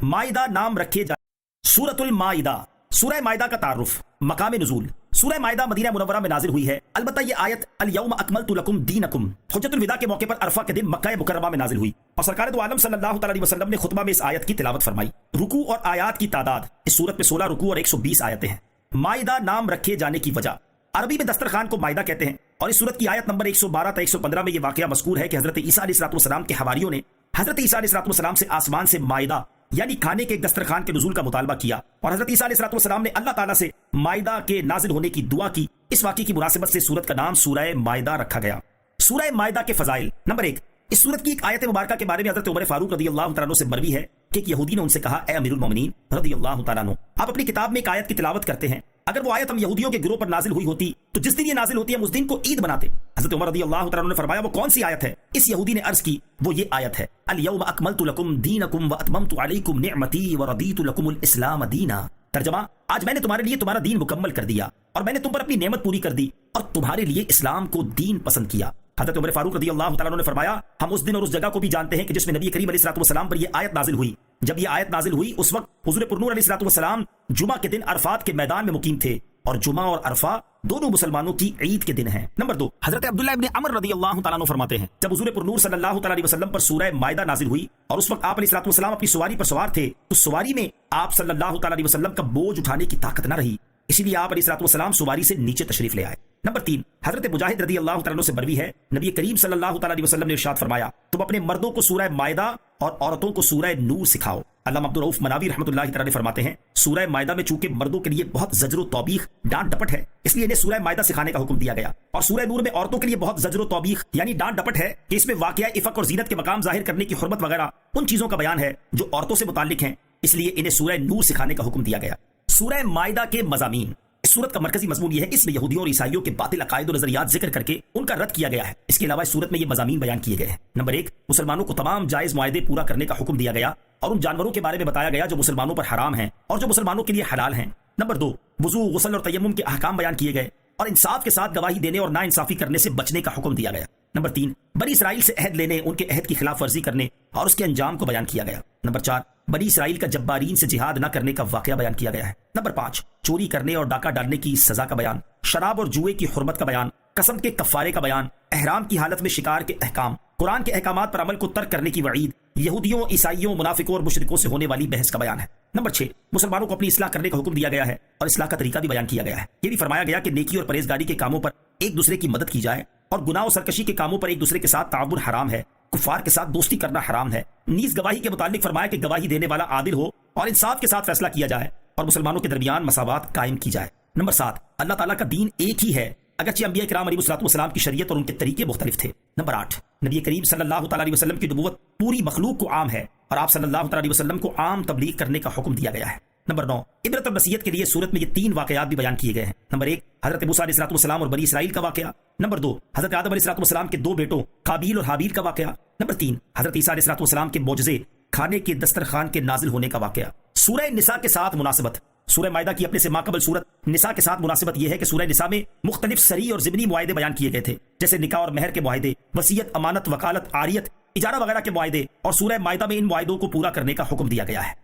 माइदा नाम रखे जा। सूरतुल माइदा, सूरह माइदा का तारुफ, मकाम नुज़ूल। सूरह माइदा मदीना मुनव्वरा में नाजिल हुई है। अलबत्ता ये आयत अल यौम अकमलतु लकुम दीनकुम हुज्जतुल विदा के मौके पर अरफा के दिन मक्का मुकर्रमा में नाजिल हुई और सरकार दो आलम सल्लल्लाहु अलैहि वसल्लम ने खुतबा में इस आयत की तिलावत फरमाई। रुकू और आयात की तादाद, इस सूरत में 16 रुकू और 120 आयतें हैं। माइदा नाम रखे जाने की वजह, अरबी में दस्तरखान को माइदा कहते हैं और इस सूरत की आयत नंबर 112 से 115 में यह वाकया मज़कूर है कि हजरत ईसा अलैहिस्सलाम के हवारियों ने हजरत ईसा अलैहिस्सलाम से आसमान से माइदा यानी खाने के एक दस्तरखान के नुज़ूल का मुतालबा किया और हजरत ईसा अलैहिस्सलाम ने अल्लाह ताला से माइदा के नाजिल होने की दुआ की। इस वाक़े की मुनासिबत से सूरत का नाम सूरह माइदा रखा गया। सूरह माइदा के फजाइल, नंबर 1, इस सूरत की एक आयत मुबारका के बारे में हजरत उमर फारूक रज़ियल्लाहु तआला अन्हु से मरवी है कि एक यहूदी ने उनसे कहा, ए अमीरुल मोमिनीन रज़ियल्लाहु तआला अन्हु, आप अपनी किताब में एक आयत की तिलावत करते हैं, अगर वो आयत हम यहूदियों के गिरोह पर नाजिल हुई होती तो जिस दिन ये नाजिल होती है हम उस दिन को ईद बनाते। हजरत उमर रज़ियल्लाहु तआला अन्हु ने फरमाया, वो कौन सी आयत है? इस यहूदी ने अर्ज की, वो ये आयत है, अल यौम अकमलतु लकुम दीनकुम व अतममतु अलैकुम निअमती व रदीतु लकुमुल इस्लाम दीना। तर्जमा, आज मैंने तुम्हारे लिए तुम्हारा दीन मुकम्मल कर दिया और मैंने तुम पर अपनी नेमत पूरी कर दी और तुम्हारे लिए इस्लाम को दीन पसंद किया। हजरत उमर फारूक रज़ियल्लाहु तआला अन्हु ने फरमाया, हम उस दिन और उस जगह को भी जानते हैं कि जिसमें नबी करीम अलैहिस्सलातु वस्सलाम पर यह आयत नाजिल हुई। जब यह आयत नाजिल हुई उस वक्त हुजूर पुरनूर अलैहिस्सलातु वस्सलाम जुमा के दिन अरफात के मैदान में मुकीम थे और जुमा और अरफा दोनों मुसलमानों की ईद के दिन हैं। नंबर 2, हजरत अब्दुल्लाह इब्न अमर रज़ियल्लाहु तआला अन्हु फरमाते हैं, जब हुजूर पुरनूर सल्लल्लाहु अलैहि वसल्लम पर सूरह माइदा नाजिल हुई और उस वक्त आप अलैहिस्सलातु वस्सलाम अपनी सवारी पर सवार थे तो सवारी में आप सल्लल्लाहु अलैहि वसल्लम का बोझ उठाने की ताकत न रही, इसीलिए आप अलैहिस्सलातु वस्सलाम सवारी से नीचे तशरीफ ले आए। नंबर 3, हजरत मुजाहिद रज़ियल्लाहु तआला अन्हु से मरवी है, नबी करीम सल्लल्लाहु अलैहि वसल्लम ने इरशाद फरमाया, तुम अपने मर्दों को सूरह माइदा और औरतों को सूरह नूर सिखाओ। अल्लामा अब्दुल रऊफ मनावी रहमतुल्लाहि तआला फरमाते हैं, सूरह माइदा में चूंकि मर्दों के लिए बहुत ज़ज्र व तौबीख डांट डपट है इसलिए इन्हें सूरह माइदा सिखाने का हुक्म दिया गया और सूरह नूर में औरतों के लिए बहुत ज़ज्र व तौबीख यानी डांट डपट है कि इसमें वाक़या इफ़क और ज़ीनत के मकाम ज़ाहिर करने की हुर्मत वगैरह उन चीज़ों का बयान है जो औरतों से मुताल्लिक हैं, इसलिए इन्हें सूरह नूर सिखाने का हुक्म दिया गया। सूरह माइदा के मज़ामीन, इस सूरत का मरकजी मजमून यह है, इसमें यहूदियों और ईसाइयों के बातिल अकायद और नजरियात जिक्र करके उनका रद्द किया गया है। इसके अलावा इस सूरत में ये मज़ामीन बयान किए गए हैं। नंबर 1, मुसलमानों को तमाम जायज़ मुआहदे पूरा करने का हुक्म दिया गया और उन जानवरों के बारे में बताया गया जो मुसलमानों पर हराम हैं और जो मुसलमानों के लिए हलाल हैं। नंबर 2, वुज़ू, गुस्ल और तयम्मुम के अहकाम बयान किए गए और इंसाफ के साथ गवाही देने और नाइंसाफी करने से बचने का हुक्म दिया गया। नंबर 3, बनी इसराइल से अहद लेने, उनके अहद की खिलाफ वर्जी करने और उसके अंजाम को बयान किया गया। नंबर 4, बनी इसराइल का जब्बारीन से जिहाद न करने का वाकया बयान किया गया है। नंबर 5, चोरी करने और डाका डालने की सजा का बयान, शराब और जुए की हुर्मत का बयान, कसम के कफ़ारे का बयान, एहराम की हालत में शिकार के अहकाम, कुरान के अहकामात पर अमल को तर्क करने की वईद, यहूदियों, ईसाइयों, मुनाफिकों और मुशरिकों से होने वाली बहस का बयान है। नंबर 6, मुसलमानों को अपनी इस्लाह करने का हुक्म दिया गया है और इस्लाह का तरीका भी बयान किया गया है। यह भी फरमाया गया कि नेकी और परहेजगारी के कामों पर एक दूसरे की मदद की जाए और गुनाह और सरकशी के कामों पर एक दूसरे के साथ ताअवुन हराम है, कुफार के साथ दोस्ती करना हराम है। नीज गवाही के मुतालिक फरमाया कि गवाही देने वाला आदिल हो और इंसाफ के साथ फैसला किया जाए और मुसलमानों के दरमियान मसावात कायम की जाए। नंबर 7, अल्लाह ताला का दीन एक ही है अगरचे अंबिया किराम अलैहिस्सलाम की शरीयत और उनके तरीके मुख्तलिफ थे। नंबर 8, नबी करीम सल्लल्लाहु अलैहि वसल्लम की नबूवत पूरी मखलूक को आम है और आप सल्लल्लाहु अलैहि वसल्लम को आम तबलीग करने का हुक्म दिया गया है। नंबर 9, इबरत और नसीहत के लिए सूरत में ये 3 वाकयात भी बयान किए गए हैं। नंबर 1, हजरत मूसा अलैहिस्सलाम और बनी इसराइल का वाकया। नंबर 2, हजरत आदम अलैहिस्सलाम के 2 बेटों काबील और हाबील का वाकया। नंबर 3, हजरत ईसा अलैहिस्सलाम के मोजज़े खाने के दस्तरखान के नाजिल होने का वाकया। सूरह निसा के साथ मुनासिबत, सूरह माइदा की अपने से माकबल सूरत निसा के साथ मुनासिबत यह है कि सूरह निसा में मुख्तलिफ सरी और ज़िमनी मुआहदे बयान किए गए थे, जैसे निकाह और महर के मुआहदे, वसीयत, अमानत, वकालत, आरियत, इजारा वगैरह के मुआहदे और सूरह माइदा में इन मुआहदों को पूरा करने का हुक्म दिया गया है।